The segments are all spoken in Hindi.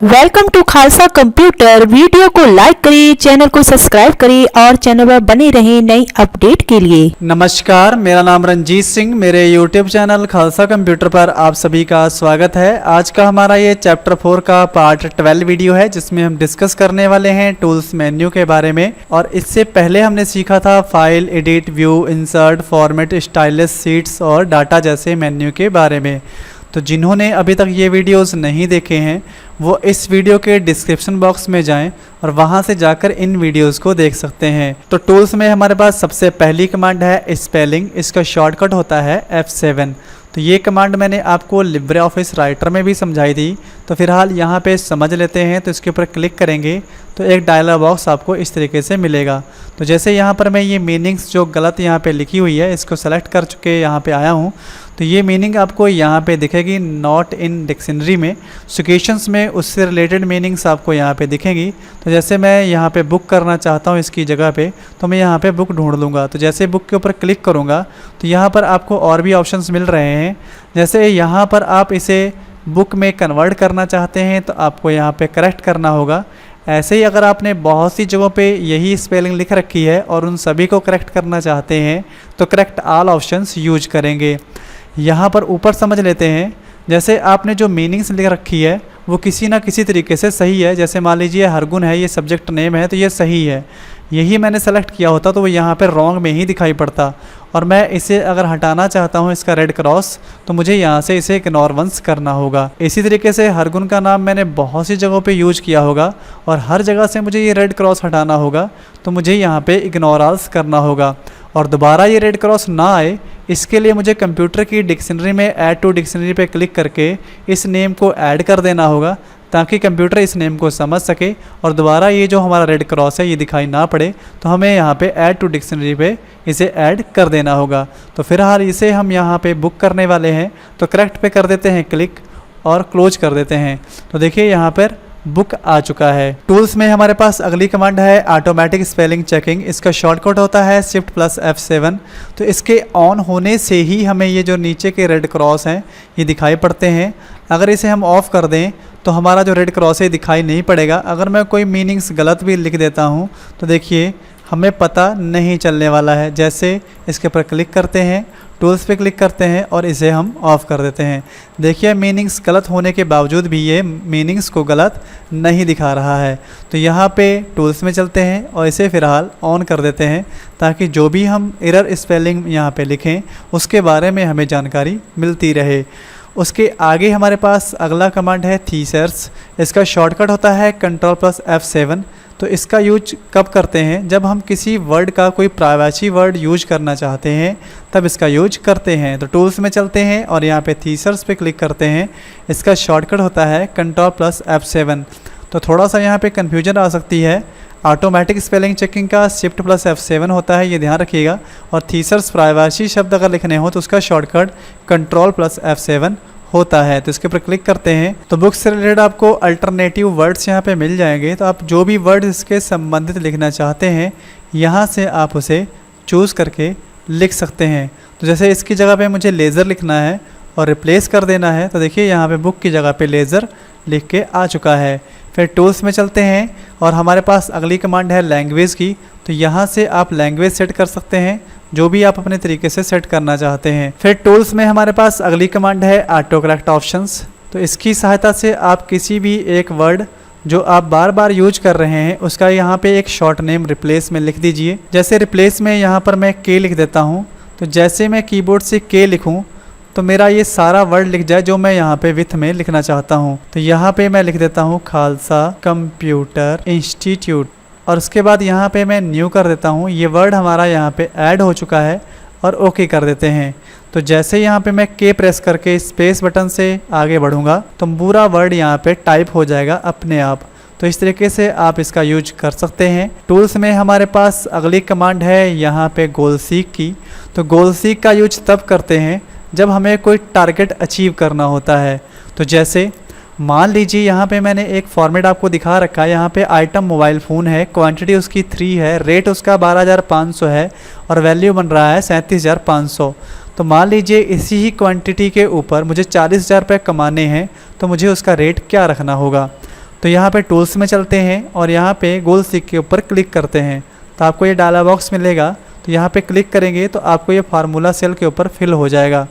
Welcome to Khalsa computer. Video को लाइक करिए, चैनल को सब्सक्राइब करिए और चैनल पर बने रहें नई अपडेट के लिए। नमस्कार, मेरा नाम रंजीत सिंह। मेरे YouTube चैनल खालसा कंप्यूटर पर आप सभी का स्वागत है। आज का हमारा ये चैप्टर 4 का पार्ट 12 वीडियो है, जिसमें हम डिस्कस करने वाले हैं टूल्स मेन्यू के बारे में। और इससे पहले हमने सीखा था file, edit, view, insert, format, stylus, seats और डाटा जैसे मेन्यू के बारे में। तो जिन्होंने अभी तक ये वीडियोस नहीं देखे हैं वो इस वीडियो के डिस्क्रिप्शन बॉक्स में जाएं और वहां से जाकर इन वीडियोस को देख सकते हैं। तो टूल्स में हमारे पास सबसे पहली कमांड है स्पेलिंग। इसका शॉर्टकट होता है F7। तो ये कमांड मैंने आपको लिब्रे ऑफिस राइटर में भी समझाई थी, तो फिलहाल यहाँ पे समझ लेते हैं। तो इसके ऊपर क्लिक करेंगे तो एक डायलॉग बॉक्स आपको इस तरीके से मिलेगा। तो जैसे यहाँ पर मैं ये मीनिंग्स जो गलत यहाँ पे लिखी हुई है इसको सेलेक्ट कर चुके यहाँ पे आया हूँ, तो ये मीनिंग आपको यहाँ पे दिखेगी नॉट इन डिक्शनरी में। सिचुएशंस में उससे रिलेटेड मीनिंग्स आपको यहाँ पे दिखेंगी। तो जैसे मैं यहाँ पे बुक करना चाहता हूँ इसकी जगह पे, तो मैं यहाँ पे बुक ढूंढ लूँगा। तो जैसे बुक के ऊपर क्लिक करूँगा तो यहाँ पर आपको और भी ऑप्शंस मिल रहे हैं। जैसे यहाँ पर आप इसे बुक में कन्वर्ट करना चाहते हैं तो आपको यहाँ पे करेक्ट करना होगा। ऐसे ही अगर आपने बहुत सी जगहों पे यही स्पेलिंग लिख रखी है और उन सभी को करेक्ट करना चाहते हैं तो करेक्ट ऑल ऑप्शंस यूज करेंगे। यहाँ पर ऊपर समझ लेते हैं, जैसे आपने जो मीनिंग्स लिख रखी है वो किसी ना किसी तरीके से सही है। जैसे मान लीजिए हरगुन है, ये सब्जेक्ट नेम है, तो ये सही है। यही मैंने सेलेक्ट किया होता तो वो यहाँ पर रॉन्ग में ही दिखाई पड़ता। और मैं इसे अगर हटाना चाहता हूँ इसका रेड क्रॉस, तो मुझे यहाँ से इसे इग्नोर वंस करना होगा। इसी तरीके से हरगुन का नाम मैंने बहुत सी जगहों पे यूज किया होगा और हर जगह से मुझे ये रेड क्रॉस हटाना होगा, तो मुझे यहाँ पे इग्नोर ऑल्स करना होगा। और दोबारा ये रेड क्रॉस ना आए इसके लिए मुझे कंप्यूटर की डिक्शनरी में ऐड टू डिक्शनरी पे क्लिक करके इस नेम को ऐड कर देना होगा, ताकि कंप्यूटर इस नेम को समझ सके और दोबारा ये जो हमारा रेड क्रॉस है ये दिखाई ना पड़े। तो हमें यहाँ पे ऐड टू डिक्शनरी पे इसे ऐड कर देना होगा। तो फिलहाल इसे हम यहाँ पे बुक करने वाले हैं, तो करेक्ट पे कर देते हैं क्लिक और क्लोज कर देते हैं। तो देखिए यहाँ पर बुक आ चुका है। टूल्स में हमारे पास अगली कमांड है ऑटोमेटिक स्पेलिंग चेकिंग। इसका शॉर्टकट होता है Shift+F7। तो इसके ऑन होने से ही हमें ये जो नीचे के रेड क्रॉस हैं ये दिखाई पड़ते हैं। अगर इसे हम ऑफ़ कर दें तो हमारा जो रेड क्रॉस है दिखाई नहीं पड़ेगा। अगर मैं कोई मीनिंग्स गलत भी लिख देता हूँ तो देखिए हमें पता नहीं चलने वाला है। जैसे इसके ऊपर क्लिक करते हैं, टूल्स पे क्लिक करते हैं और इसे हम ऑफ़ कर देते हैं। देखिए मीनिंग्स गलत होने के बावजूद भी ये मीनिंग्स को गलत नहीं दिखा रहा है। तो यहाँ पे टूल्स में चलते हैं और इसे फ़िलहाल ऑन कर देते हैं, ताकि जो भी हम एरर स्पेलिंग यहाँ पे लिखें उसके बारे में हमें जानकारी मिलती रहे। उसके आगे हमारे पास अगला कमांड है थीसर्स। इसका शॉर्टकट होता है Ctrl+F7। तो इसका यूज कब करते हैं, जब हम किसी वर्ड का कोई प्राइवेसी वर्ड यूज करना चाहते हैं तब इसका यूज करते हैं। तो टूल्स में चलते हैं और यहाँ पे थीसर्स पे क्लिक करते हैं। इसका शॉर्टकट होता है Ctrl+F7। तो थोड़ा सा यहाँ पे कन्फ्यूजन आ सकती है। ऑटोमेटिक स्पेलिंग चेकिंग का Shift+F7 होता है, ये ध्यान रखिएगा। और थीसर्स प्राइवेसी शब्द अगर लिखने हो तो उसका शॉर्टकट Ctrl+F7 होता है। तो इसके ऊपर क्लिक करते हैं तो बुक से रिलेटेड आपको अल्टरनेटिव वर्ड्स यहाँ पे मिल जाएंगे। तो आप जो भी वर्ड इसके संबंधित लिखना चाहते हैं यहाँ से आप उसे चूज़ करके लिख सकते हैं। तो जैसे इसकी जगह पे मुझे लेज़र लिखना है और रिप्लेस कर देना है, तो देखिए यहाँ पे बुक की जगह पे लेज़र लिख के आ चुका है। फिर टूल्स में चलते हैं और हमारे पास अगली कमांड है लैंग्वेज की। तो यहाँ से आप लैंग्वेज सेट कर सकते हैं, जो भी आप अपने तरीके से सेट करना चाहते हैं। फिर टूल्स में हमारे पास अगली कमांड है ऑटो करेक्ट ऑप्शंस। तो इसकी सहायता से आप किसी भी एक वर्ड जो आप बार बार यूज कर रहे हैं उसका यहाँ पे एक शॉर्ट नेम रिप्लेस में लिख दीजिए। जैसे रिप्लेस में यहाँ पर मैं के लिख देता हूँ, तो जैसे मैं कीबोर्ड से के लिखूँ तो मेरा ये सारा वर्ड लिख जाए जो मैं यहाँ पे विथ में लिखना चाहता हूँ। तो यहाँ पे मैं लिख देता हूँ खालसा कंप्यूटर इंस्टीट्यूट और उसके बाद यहाँ पे मैं न्यू कर देता हूँ। ये वर्ड हमारा यहाँ पे ऐड हो चुका है और ओके कर देते हैं। तो जैसे यहाँ पे मैं के प्रेस करके स्पेस बटन से आगे बढ़ूँगा तो पूरा वर्ड यहाँ पे टाइप हो जाएगा अपने आप। तो इस तरीके से आप इसका यूज कर सकते हैं। टूल्स में हमारे पास अगली कमांड है यहाँ पे गोल सीक की। तो गोल सीक का यूज तब करते हैं जब हमें कोई टारगेट अचीव करना होता है। तो जैसे मान लीजिए यहाँ पे मैंने एक फॉर्मेट आपको दिखा रखा है। यहाँ पे आइटम मोबाइल फ़ोन है, क्वांटिटी उसकी 3 है, रेट उसका 12,500 है और वैल्यू बन रहा है 37,500। तो मान लीजिए इसी ही क्वांटिटी के ऊपर मुझे 40,000 रुपये कमाने हैं, तो मुझे उसका रेट क्या रखना होगा। तो यहाँ पे टूल्स में चलते हैं और यहाँ पे गोल सीक के ऊपर क्लिक करते हैं तो आपको ये डायलॉग बॉक्स मिलेगा। तो यहाँ पे क्लिक करेंगे तो आपको ये फार्मूला सेल के ऊपर फिल हो जाएगा।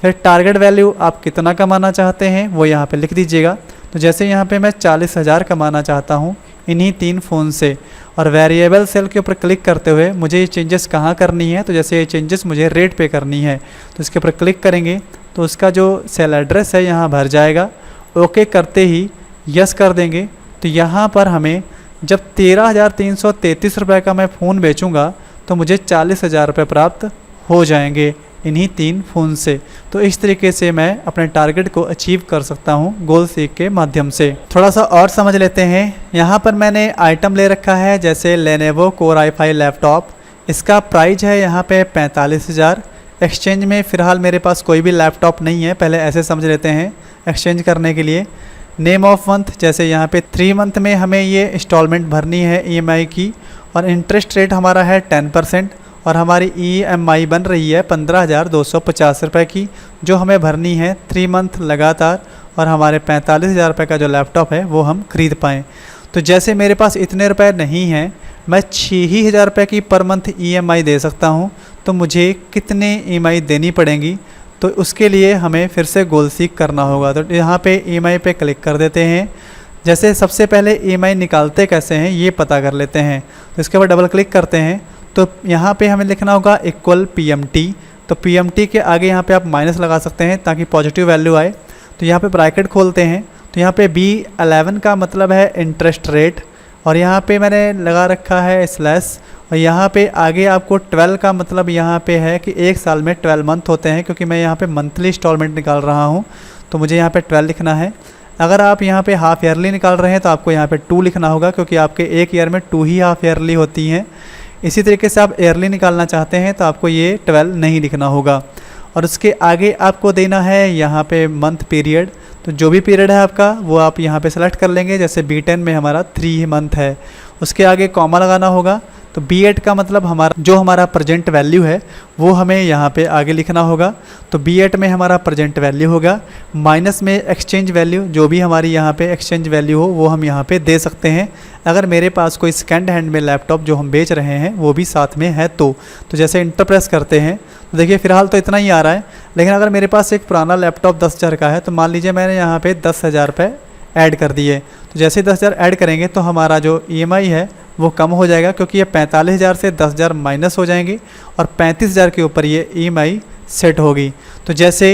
फिर टारगेट वैल्यू आप कितना कमाना चाहते हैं वो यहाँ पे लिख दीजिएगा। तो जैसे यहाँ पे मैं 40,000 कमाना चाहता हूँ इन्हीं 3 फ़ोन से, और वेरिएबल सेल के ऊपर क्लिक करते हुए मुझे ये चेंजेस कहाँ करनी है, तो जैसे ये चेंजेस मुझे रेट पे करनी है तो इसके ऊपर क्लिक करेंगे तो उसका जो सेल एड्रेस है यहाँ भर जाएगा। ओके करते ही यस कर देंगे तो यहाँ पर हमें जब 13,333 रुपये का मैं फ़ोन बेचूँगा तो मुझे 40,000 रुपये प्राप्त हो जाएंगे इन्हीं 3 फ़ोन से। तो इस तरीके से मैं अपने टारगेट को अचीव कर सकता हूँ गोल सीक के माध्यम से। थोड़ा सा और समझ लेते हैं। यहाँ पर मैंने आइटम ले रखा है जैसे लेनोवो कोर i5 लैपटॉप, इसका प्राइस है यहाँ पे 45,000। एक्सचेंज में फ़िलहाल मेरे पास कोई भी लैपटॉप नहीं है, पहले ऐसे समझ लेते हैं एक्सचेंज करने के लिए। नेम ऑफ मंथ जैसे यहाँ पे 3 मंथ में हमें ये इंस्टॉलमेंट भरनी है EMI की, और इंटरेस्ट रेट हमारा है 10%, और हमारी EMI बन रही है 15,250 रुपये की जो हमें भरनी है 3 मंथ लगातार, और हमारे 45,000 रुपये का जो लैपटॉप है वो हम खरीद पाएँ। तो जैसे मेरे पास इतने रुपए नहीं हैं, मैं 6,000 रुपये की पर मंथ EMI दे सकता हूँ, तो मुझे कितने EMI देनी पड़ेंगी, तो उसके लिए हमें फिर से गोल सीक करना होगा। तो यहाँ पे EMI पे क्लिक कर देते हैं। जैसे सबसे पहले EMI निकालते कैसे हैं ये पता कर लेते हैं। तो इसके बाद डबल क्लिक करते हैं तो यहाँ पे हमें लिखना होगा इक्वल PMT। तो PMT के आगे यहाँ पे आप माइनस लगा सकते हैं ताकि पॉजिटिव वैल्यू आए। तो यहाँ पे ब्रैकेट खोलते हैं तो यहाँ पे B11 का मतलब है इंटरेस्ट रेट, और यहाँ पे मैंने लगा रखा है स्लैश, और यहाँ पे आगे आपको 12 का मतलब यहाँ पे है कि 1 साल में 12 मंथ होते हैं, क्योंकि मैं यहाँ पे मंथली इंस्टॉलमेंट निकाल रहा हूँ तो मुझे यहाँ पे 12 लिखना है। अगर आप यहाँ पे हाफ ईयरली निकाल रहे हैं तो आपको यहाँ पे 2 लिखना होगा, क्योंकि आपके एक ईयर में 2 ही हाफ ईयरली होती हैं। इसी तरीके से आप ईयरली निकालना चाहते हैं तो आपको ये 12 नहीं लिखना होगा, और उसके आगे आपको देना है यहाँ पे मंथ पीरियड। तो जो भी पीरियड है आपका वो आप यहाँ पे सेलेक्ट कर लेंगे। जैसे B10 में हमारा 3 मंथ है, उसके आगे कॉमा लगाना होगा। तो B8 का मतलब हमारा प्रेजेंट वैल्यू है वो हमें यहाँ पे आगे लिखना होगा। तो B8 में हमारा प्रेजेंट वैल्यू होगा, माइनस में एक्सचेंज वैल्यू, जो भी हमारी यहाँ पे एक्सचेंज वैल्यू हो वो हम यहाँ पे दे सकते हैं। अगर मेरे पास कोई सेकेंड हैंड में लैपटॉप जो हम बेच रहे हैं वो भी साथ में है तो जैसे इंटर प्रेस करते हैं तो देखिए फ़िलहाल तो इतना ही आ रहा है, लेकिन अगर मेरे पास एक पुराना लैपटॉप 10,000 का है तो मान लीजिए मैंने यहाँ पे 10,000 रुपये ऐड कर दिए। तो जैसे 10,000 ऐड करेंगे तो हमारा जो EMI है वो कम हो जाएगा, क्योंकि ये 45,000 से 10,000 माइनस हो जाएंगे और 35,000 के ऊपर ये EMI सेट होगी। तो जैसे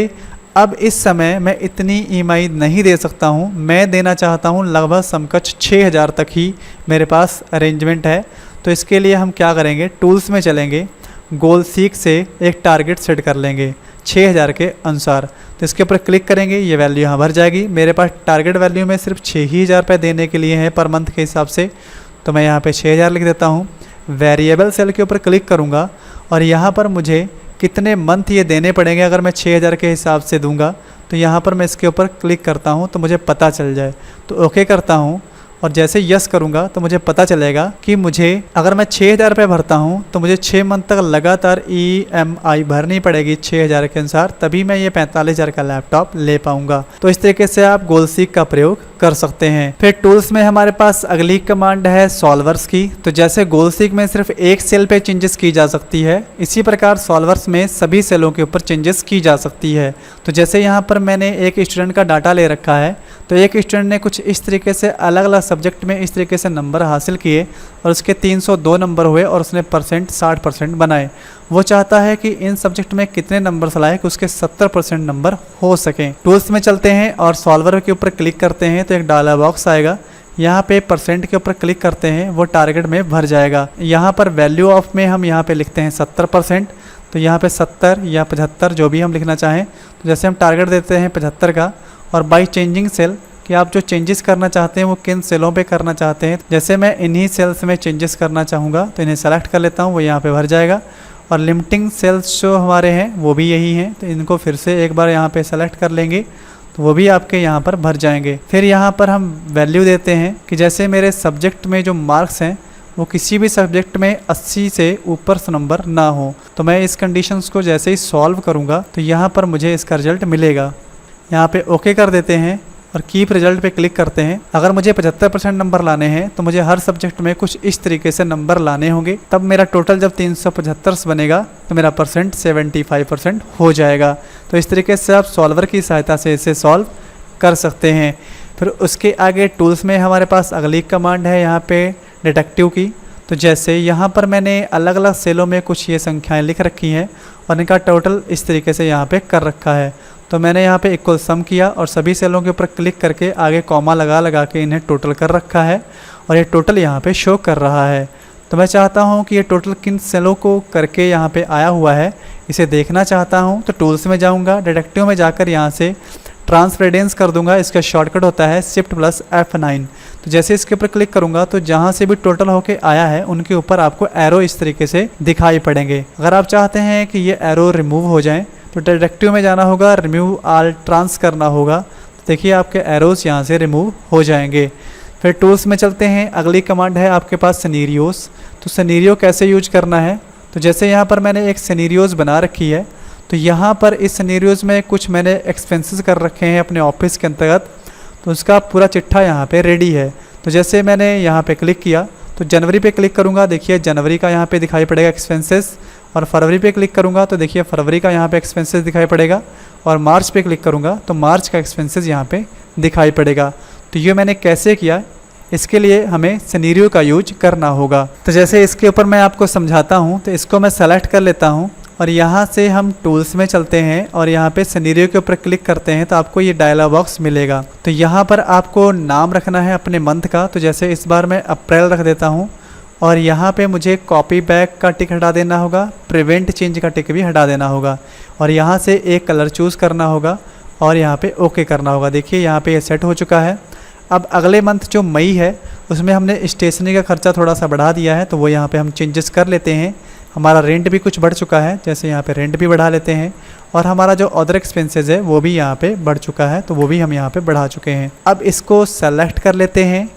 अब इस समय मैं इतनी EMI नहीं दे सकता हूँ, मैं देना चाहता हूँ लगभग समकक्ष 6,000 तक ही मेरे पास अरेंजमेंट है। तो इसके लिए हम क्या करेंगे, टूल्स में चलेंगे, गोल सीक से एक टारगेट सेट कर लेंगे 6,000 के अनुसार। तो इसके ऊपर क्लिक करेंगे, ये वैल्यू यहाँ भर जाएगी। मेरे पास टारगेट वैल्यू में सिर्फ 6,000 रुपये देने के लिए है पर मंथ के हिसाब से, तो मैं यहाँ पे 6,000 लिख देता हूँ। वेरिएबल सेल के ऊपर क्लिक करूँगा और यहाँ पर मुझे कितने मंथ ये देने पड़ेंगे अगर मैं 6,000 के हिसाब से दूंगा, तो यहाँ पर मैं इसके ऊपर क्लिक करता हूँ तो मुझे पता चल जाए। तो ओके करता हूँ और जैसे यस करूँगा तो मुझे पता चलेगा कि मुझे अगर मैं 6,000 रुपये भरता हूँ तो मुझे 6 मंथ तक लगातार EMI भरनी पड़ेगी 6,000 के अनुसार, तभी मैं ये 45,000 का लैपटॉप ले पाऊँगा। तो इस तरीके से आप गोल सीक का प्रयोग कर सकते हैं। फिर टूल्स में हमारे पास अगली कमांड है सॉल्वर्स की। तो जैसे गोल सीक में सिर्फ एक सेल पे चेंजेस की जा सकती है, इसी प्रकार सॉल्वर्स में सभी सेलों के ऊपर चेंजेस की जा सकती है। तो जैसे यहाँ पर मैंने एक स्टूडेंट का डाटा ले रखा है, तो एक स्टूडेंट ने कुछ इस तरीके से अलग अलग सब्जेक्ट में इस तरीके से नंबर हासिल किए और उसके 302 नंबर हुए और उसने 60% बनाए। वो चाहता है कि इन सब्जेक्ट में कितने नंबर लाए कि उसके 70% नंबर हो सकें। टूल्स में चलते हैं और सॉल्वर के ऊपर क्लिक करते हैं तो एक डायलॉग बॉक्स आएगा। यहाँ पे परसेंट के ऊपर क्लिक करते हैं, वो टारगेट में भर जाएगा। यहाँ पर वैल्यू ऑफ में हम यहाँ पे लिखते हैं 70%। तो यहाँ पे 70 या 75 जो भी हम लिखना चाहें। तो जैसे हम टारगेट देते हैं 75 का, और बाई चेंजिंग सेल कि आप जो चेंजेस करना चाहते हैं वो किन सेलों पे करना चाहते हैं। जैसे मैं इन्हीं सेल्स में चेंजेस करना चाहूँगा तो इन्हें सेलेक्ट कर लेता हूँ, वो यहाँ पे भर जाएगा। और लिमिटिंग सेल्स जो हमारे हैं वो भी यही हैं, तो इनको फिर से एक बार यहाँ पे सेलेक्ट कर लेंगे तो वो भी आपके यहाँ पर भर जाएंगे। फिर यहाँ पर हम वैल्यू देते हैं कि जैसे मेरे सब्जेक्ट में जो मार्क्स हैं वो किसी भी सब्जेक्ट में 80 से ऊपर नंबर ना हो। तो मैं इस कंडीशंस को जैसे ही सॉल्व करूँगा तो यहाँ पर मुझे इसका रिजल्ट मिलेगा। यहाँ पे ओके कर देते हैं और कीप रिजल्ट पे क्लिक करते हैं। अगर मुझे 75% नंबर लाने हैं तो मुझे हर सब्जेक्ट में कुछ इस तरीके से नंबर लाने होंगे, तब मेरा टोटल जब 375 बनेगा तो मेरा परसेंट 75% हो जाएगा। तो इस तरीके से आप सॉल्वर की सहायता से इसे सॉल्व कर सकते हैं। फिर उसके आगे टूल्स में हमारे पास अगली कमांड है यहाँ पे डिडक्टिव की। तो जैसे यहाँ पर मैंने अलग अलग सेलों में कुछ ये संख्याएं लिख रखी हैं और इनका टोटल इस तरीके से यहाँ पे कर रखा है। तो मैंने यहाँ पे इक्वल सम किया और सभी सेलों के ऊपर क्लिक करके आगे कॉमा लगा के इन्हें टोटल कर रखा है और ये टोटल यहाँ पे शो कर रहा है। तो मैं चाहता हूँ कि ये टोटल किन सेलों को करके यहाँ पे आया हुआ है इसे देखना चाहता हूँ। तो टूल्स में जाऊँगा, डिडक्टिव में जाकर यहाँ से ट्रांसपेरेंस कर दूंगा। इसका शॉर्टकट होता है शिफ्ट प्लस F9। तो जैसे इसके ऊपर क्लिक करूंगा तो जहां से भी टोटल होके आया है उनके ऊपर आपको एरो इस तरीके से दिखाई पड़ेंगे। अगर आप चाहते हैं कि ये एरो रिमूव हो जाएं तो डिडक्टिव में जाना होगा, रिमूव ऑल ट्रांस करना होगा। तो देखिए आपके एरोस यहाँ से रिमूव हो जाएंगे। फिर टूल्स में चलते हैं, अगली कमांड है आपके पास सिनेरियोस। तो सिनेरियो कैसे यूज करना है, तो जैसे यहाँ पर मैंने एक सिनेरियोस बना रखी है, तो यहाँ पर इस सिनेरियोस में कुछ मैंने एक्सपेंसेस कर रखे हैं अपने ऑफिस के अंतर्गत, तो उसका पूरा चिट्ठा यहाँ पे रेडी है। तो जैसे मैंने यहाँ पे क्लिक किया तो जनवरी पे क्लिक करूँगा, देखिए जनवरी का यहाँ पे दिखाई पड़ेगा एक्सपेंसेस, और फरवरी पे क्लिक करूँगा तो देखिए फरवरी का यहाँ पे एक्सपेंसेस दिखाई पड़ेगा, और मार्च पे क्लिक करूँगा तो मार्च का एक्सपेंसेस यहाँ पे दिखाई पड़ेगा। तो ये मैंने कैसे किया, इसके लिए हमें सिनेरियो का यूज करना होगा। तो जैसे इसके ऊपर मैं आपको समझाता हूँ, तो इसको मैं सेलेक्ट कर लेता हूँ और यहाँ से हम टूल्स में चलते हैं और यहाँ पे सिनेरियो के ऊपर क्लिक करते हैं तो आपको ये डायलॉग बॉक्स मिलेगा। तो यहाँ पर आपको नाम रखना है अपने मंथ का। तो जैसे इस बार मैं अप्रैल रख देता हूँ और यहाँ पे मुझे कॉपी बैक का टिक हटा देना होगा, प्रिवेंट चेंज का टिक भी हटा देना होगा, और यहाँ से एक कलर चूज़ करना होगा और यहाँ पे ओके करना होगा। देखिए यहाँ पे ये सेट हो चुका है। अब अगले मंथ जो मई है उसमें हमने स्टेशनरी का खर्चा थोड़ा सा बढ़ा दिया है, तो वो यहाँ पे हम चेंजेस कर लेते हैं। हमारा रेंट भी कुछ बढ़ चुका है, जैसे यहाँ पे रेंट भी बढ़ा लेते हैं, और हमारा जो अदर एक्सपेंसेस है वो भी यहाँ पे बढ़ चुका है, तो वो भी हम यहाँ पे बढ़ा चुके हैं। अब इसको सेलेक्ट कर लेते हैं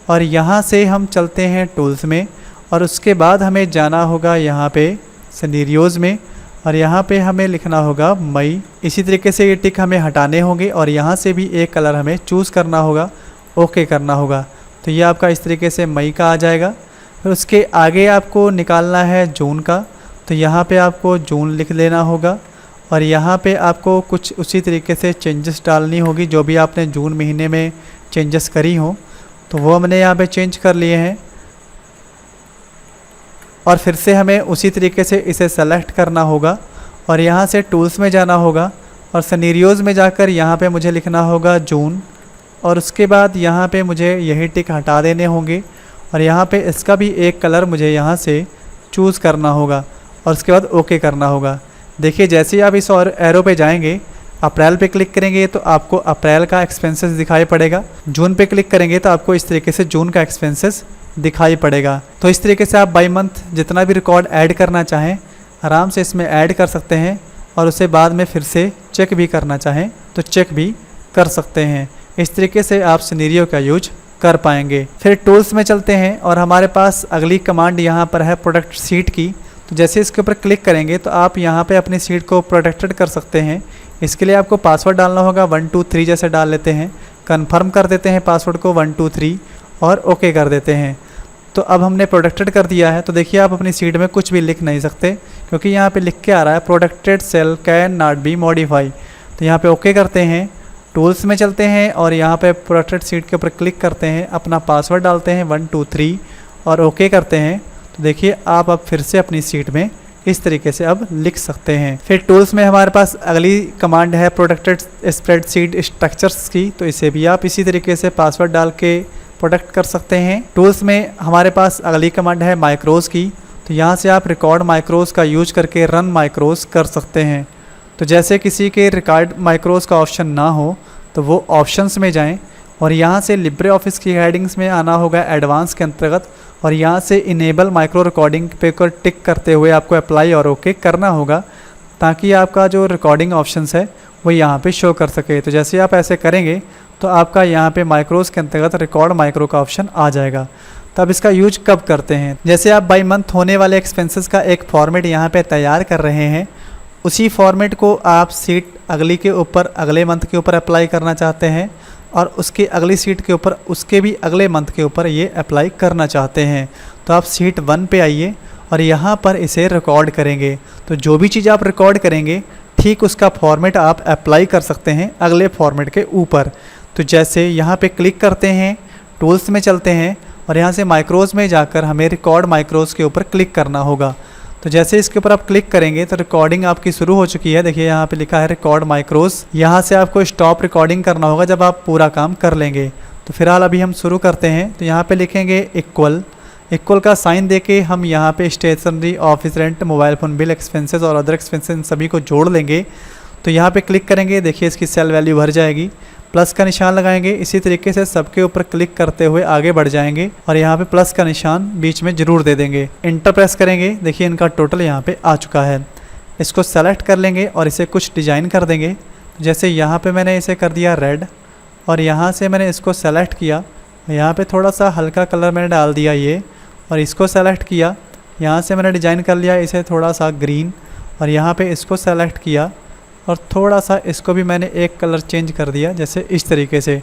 और यहाँ से हम चलते हैं टूल्स में, और उसके बाद हमें जाना होगा यहाँ पे सिनेरियोज़ में, और यहाँ पे हमें लिखना होगा मई। इसी तरीके से ये टिक हमें हटाने होंगे और यहाँ से भी एक कलर हमें चूज़ करना होगा, ओके करना होगा। तो ये आपका इस तरीके से मई का आ जाएगा। फिर उसके आगे आपको निकालना है जून का, तो यहाँ पे आपको जून लिख लेना होगा, और यहाँ पे आपको कुछ उसी तरीके से चेंजेस डालनी होगी जो भी आपने जून महीने में चेंजेस करी हो, तो वो हमने यहाँ पे चेंज कर लिए हैं। और फिर से हमें उसी तरीके से इसे सेलेक्ट करना होगा और यहाँ से टूल्स में जाना होगा और सिनेरियोज़ में जाकर यहाँ पे मुझे लिखना होगा जून, और उसके बाद यहाँ पे मुझे यही टिक हटा देने होंगे और यहाँ पे इसका भी एक कलर मुझे यहाँ से चूज़ करना होगा और उसके बाद ओके करना होगा। देखिए जैसे ही आप इस और एरो पे जाएंगे, अप्रैल पे क्लिक करेंगे तो आपको अप्रैल का एक्सपेंसेस दिखाई पड़ेगा, जून पे क्लिक करेंगे तो आपको इस तरीके से जून का एक्सपेंसेस दिखाई पड़ेगा। तो इस तरीके से आप बाई मंथ जितना भी रिकॉर्ड ऐड करना चाहें आराम से इसमें ऐड कर सकते हैं, और उसे बाद में फिर से चेक भी करना चाहें तो चेक भी कर सकते हैं। इस तरीके से आप सिनेरियो का यूज कर पाएंगे। फिर टूल्स में चलते हैं और हमारे पास अगली कमांड यहाँ पर है प्रोडक्ट सीट की। तो जैसे इसके ऊपर क्लिक करेंगे तो आप यहाँ पे अपनी सीट को प्रोटेक्टेड कर सकते हैं। इसके लिए आपको पासवर्ड डालना होगा, 123 जैसे डाल लेते हैं, कन्फर्म कर देते हैं पासवर्ड को 123 और ओके कर देते हैं। तो अब हमने प्रोटेक्टेड कर दिया है। तो देखिए आप अपनी सीट में कुछ भी लिख नहीं सकते क्योंकि यहाँ पे लिख के आ रहा है protected cell can not be modify. तो यहाँ पे ओके करते हैं, टूल्स में चलते हैं और यहाँ पे प्रोटेक्टेड सीट के ऊपर क्लिक करते हैं, अपना पासवर्ड डालते हैं 123 और ओके करते हैं। तो देखिए आप अब फिर से अपनी सीट में इस तरीके से अब लिख सकते हैं। फिर टूल्स में हमारे पास अगली कमांड है प्रोटेक्टेड स्प्रेडशीट स्ट्रक्चर्स की। तो इसे भी आप इसी तरीके से पासवर्ड डाल के प्रोटेक्ट कर सकते हैं। टूल्स में हमारे पास अगली कमांड है माइक्रोज की। तो यहाँ से आप रिकॉर्ड माइक्रोज का यूज करके रन माइक्रोज कर सकते हैं। तो जैसे किसी के रिकॉर्ड माइक्रोज का ऑप्शन ना हो तो वो ऑप्शंस में जाएं और यहाँ से लिब्रे ऑफिस की हेडिंग्स में आना होगा एडवांस के अंतर्गत, और यहाँ से इनेबल माइक्रो रिकॉर्डिंग पे को टिक करते हुए आपको अप्लाई और ओके करना होगा ताकि आपका जो रिकॉर्डिंग ऑप्शंस है वो यहाँ पे शो कर सके। तो जैसे आप ऐसे करेंगे तो आपका यहाँ पे माइक्रोज के अंतर्गत रिकॉर्ड माइक्रो का ऑप्शन आ जाएगा। तब इसका यूज कब करते हैं, जैसे आप बाई मंथ होने वाले एक्सपेंसेस का एक फॉर्मेट यहाँ पे तैयार कर रहे हैं, उसी फॉर्मेट को आप सीट अगली के ऊपर अगले मंथ के ऊपर अप्लाई करना चाहते हैं और उसकी अगली सीट के ऊपर उसके भी अगले मंथ के ऊपर ये अप्लाई करना चाहते हैं, तो आप सीट 1 पे आइए और यहाँ पर इसे रिकॉर्ड करेंगे। तो जो भी चीज़ आप रिकॉर्ड करेंगे ठीक उसका फॉर्मेट आप अप्लाई कर सकते हैं अगले फॉर्मेट के ऊपर। तो जैसे यहाँ पे क्लिक करते हैं, टूल्स में चलते हैं और यहाँ से माइक्रोज़ में जाकर हमें रिकॉर्ड माइक्रोज़ के ऊपर क्लिक करना होगा। तो जैसे इसके ऊपर आप क्लिक करेंगे तो रिकॉर्डिंग आपकी शुरू हो चुकी है। देखिए यहाँ पे लिखा है रिकॉर्ड माइक्रोज़। यहाँ से आपको स्टॉप रिकॉर्डिंग करना होगा जब आप पूरा काम कर लेंगे। तो फिलहाल अभी हम शुरू करते हैं। तो यहाँ पे लिखेंगे इक्वल का साइन देके हम यहाँ पे stationery, office rent, mobile phone bill, expenses और अदर एक्सपेंसेस इन सभी को जोड़ लेंगे। तो यहाँ पे क्लिक करेंगे, देखिए इसकी सेल वैल्यू भर जाएगी। प्लस का निशान लगाएंगे, इसी तरीके से सबके ऊपर क्लिक करते हुए आगे बढ़ जाएंगे और यहाँ पे प्लस का निशान बीच में जरूर दे देंगे। इंटर प्रेस करेंगे, देखिए इनका टोटल यहाँ पे आ चुका है। इसको सेलेक्ट कर लेंगे और इसे कुछ डिज़ाइन कर देंगे। जैसे यहाँ पे मैंने इसे कर दिया रेड और यहाँ से मैंने इसको सेलेक्ट किया, यहाँ पे थोड़ा सा हल्का कलर मैंने डाल दिया ये, और इसको सेलेक्ट किया, यहाँ से मैंने डिज़ाइन कर लिया इसे थोड़ा सा ग्रीन, और यहाँ पे इसको सेलेक्ट किया और थोड़ा सा इसको भी मैंने एक कलर चेंज कर दिया, जैसे इस तरीके से।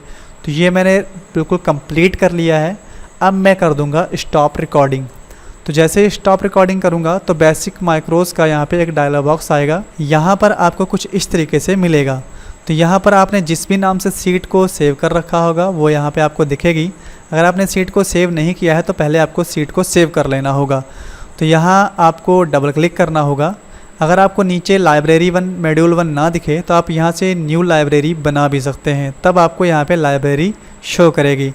तो ये मैंने बिल्कुल कंप्लीट कर लिया है। अब मैं कर दूंगा स्टॉप रिकॉर्डिंग। तो जैसे स्टॉप रिकॉर्डिंग करूंगा तो बेसिक माइक्रोज़ का यहाँ पे एक डायलॉग बॉक्स आएगा। यहाँ पर आपको कुछ इस तरीके से मिलेगा। तो यहाँ पर आपने जिस भी नाम से सीट को सेव कर रखा होगा वो यहाँ पे आपको दिखेगी। अगर आपने सीट को सेव नहीं किया है तो पहले आपको सीट को सेव कर लेना होगा। तो यहाँ आपको डबल क्लिक करना होगा। अगर आपको नीचे लाइब्रेरी 1 मॉड्यूल 1 ना दिखे तो आप यहाँ से न्यू लाइब्रेरी बना भी सकते हैं, तब आपको यहाँ पे लाइब्रेरी शो करेगी।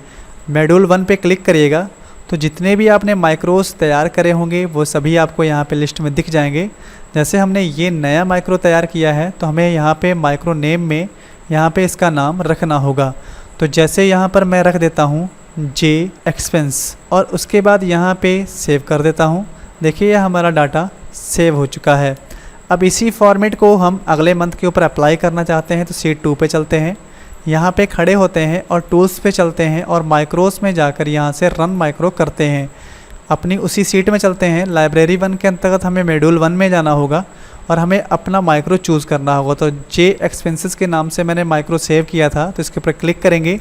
मॉड्यूल 1 पे क्लिक करिएगा तो जितने भी आपने माइक्रोज़ तैयार करे होंगे वो सभी आपको यहाँ पे लिस्ट में दिख जाएंगे। जैसे हमने ये नया माइक्रो तैयार किया है तो हमें यहाँ पे माइक्रो नेम में यहाँ पे इसका नाम रखना होगा। तो जैसे यहाँ पर मैं रख देता हूँ जे एक्सपेंस और उसके बाद यहाँ पे सेव कर देता हूँ। देखिए हमारा डाटा सेव हो चुका है। अब इसी फॉर्मेट को हम अगले मंथ के ऊपर अप्लाई करना चाहते हैं तो सीट 2 पे चलते हैं, यहाँ पे खड़े होते हैं और टूल्स पे चलते हैं और माइक्रोज़ में जाकर यहाँ से रन माइक्रो करते हैं। अपनी उसी सीट में चलते हैं। लाइब्रेरी 1 के अंतर्गत हमें मॉड्यूल 1 में जाना होगा और हमें अपना माइक्रो चूज़ करना होगा। तो जे एक्सपेंसेस के नाम से मैंने माइक्रो सेव किया था, तो इसके ऊपर क्लिक करेंगे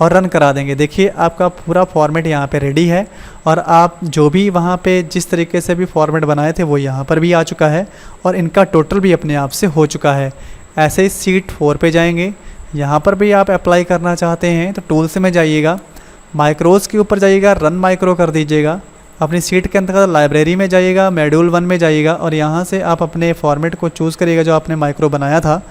और रन करा देंगे। देखिए आपका पूरा फॉर्मेट यहाँ पे रेडी है और आप जो भी वहाँ पे जिस तरीके से भी फॉर्मेट बनाए थे वो यहाँ पर भी आ चुका है और इनका टोटल भी अपने आप से हो चुका है। ऐसे ही सीट 4 पे जाएंगे। यहाँ पर भी आप अप्लाई करना चाहते हैं तो टूल्स में जाइएगा, माइक्रोज़ के ऊपर जाइएगा, रन माइक्रो कर दीजिएगा। अपनी सीट के अंतर्गत लाइब्रेरी में जाइएगा, मॉड्यूल 1 में जाइएगा और यहाँ से आप अपने फॉर्मेट को चूज़ करिएगा जो आपने माइक्रो बनाया था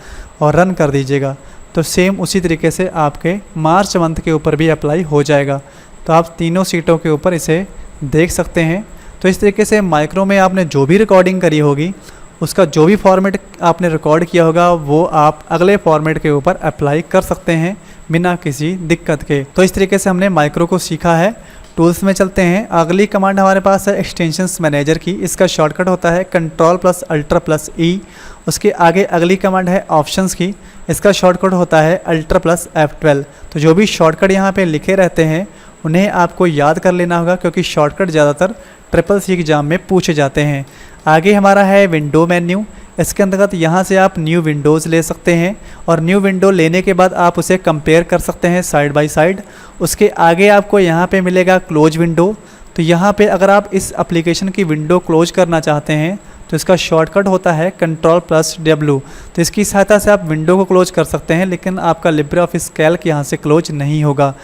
और रन कर दीजिएगा। तो सेम उसी तरीके से आपके मार्च मंथ के ऊपर भी अप्लाई हो जाएगा। तो आप तीनों सीटों के ऊपर इसे देख सकते हैं। तो इस तरीके से माइक्रो में आपने जो भी रिकॉर्डिंग करी होगी उसका जो भी फॉर्मेट आपने रिकॉर्ड किया होगा वो आप अगले फॉर्मेट के ऊपर अप्लाई कर सकते हैं बिना किसी दिक्कत के। तो इस तरीके से हमने माइक्रो को सीखा है। टूल्स में चलते हैं। अगली कमांड हमारे पास है एक्सटेंशंस मैनेजर की। इसका शॉर्टकट होता है Ctrl+Alt+E। उसके आगे अगली कमांड है ऑप्शंस की। इसका शॉर्टकट होता है Alt+F12। तो जो भी शॉर्टकट यहाँ पे लिखे रहते हैं उन्हें आपको याद कर लेना होगा क्योंकि शॉर्टकट ज़्यादातर CCC एग्ज़ाम में पूछे जाते हैं। आगे हमारा है विंडो मेन्यू। इसके अंतर्गत यहाँ से आप न्यू विंडोज़ ले सकते हैं और न्यू विंडो लेने के बाद आप उसे कंपेयर कर सकते हैं साइड बाय साइड। उसके आगे आपको यहाँ पे मिलेगा क्लोज विंडो। तो यहाँ पे अगर आप इस एप्लीकेशन की विंडो क्लोज करना चाहते हैं तो इसका शॉर्टकट होता है Ctrl+W। तो इसकी सहायता से आप विंडो को क्लोज कर सकते हैं, लेकिन आपका लिब्रे ऑफिस कैल्क यहाँ से क्लोज नहीं होगा।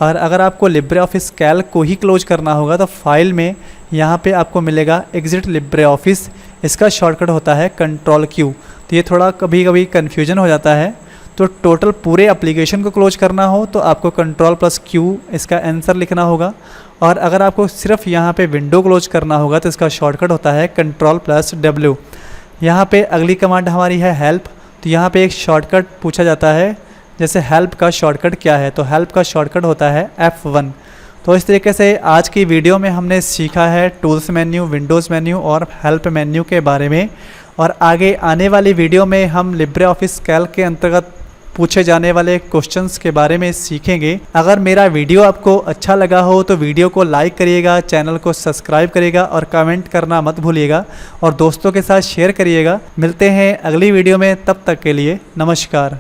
और अगर आपको लिब्रे ऑफिस कैल्क को ही क्लोज करना होगा तो फाइल में यहाँ पे आपको मिलेगा एग्जिट लिब्रे ऑफिस। इसका शॉर्टकट होता है Ctrl+Q। तो ये थोड़ा कभी कभी कन्फ्यूजन हो जाता है। तो टोटल पूरे एप्लीकेशन को क्लोज करना हो तो आपको Ctrl+Q इसका आंसर लिखना होगा, और अगर आपको सिर्फ यहाँ पे विंडो क्लोज करना होगा तो इसका शॉर्टकट होता है Ctrl+W। यहाँ पे अगली कमांड हमारी है हेल्प। तो यहाँ पे एक शॉर्टकट पूछा जाता है, जैसे हेल्प का शॉर्टकट क्या है, तो हेल्प का शॉर्टकट होता है F1। तो इस तरीके से आज की वीडियो में हमने सीखा है टूल्स मेन्यू, विंडोज़ मेन्यू और हेल्प मेन्यू के बारे में। और आगे आने वाली वीडियो में हम लिब्रे ऑफिस कैल्क के अंतर्गत पूछे जाने वाले क्वेश्चंस के बारे में सीखेंगे। अगर मेरा वीडियो आपको अच्छा लगा हो तो वीडियो को लाइक करिएगा, चैनल को सब्सक्राइब करिएगा और कमेंट करना मत भूलिएगा और दोस्तों के साथ शेयर करिएगा। मिलते हैं अगली वीडियो में, तब तक के लिए नमस्कार।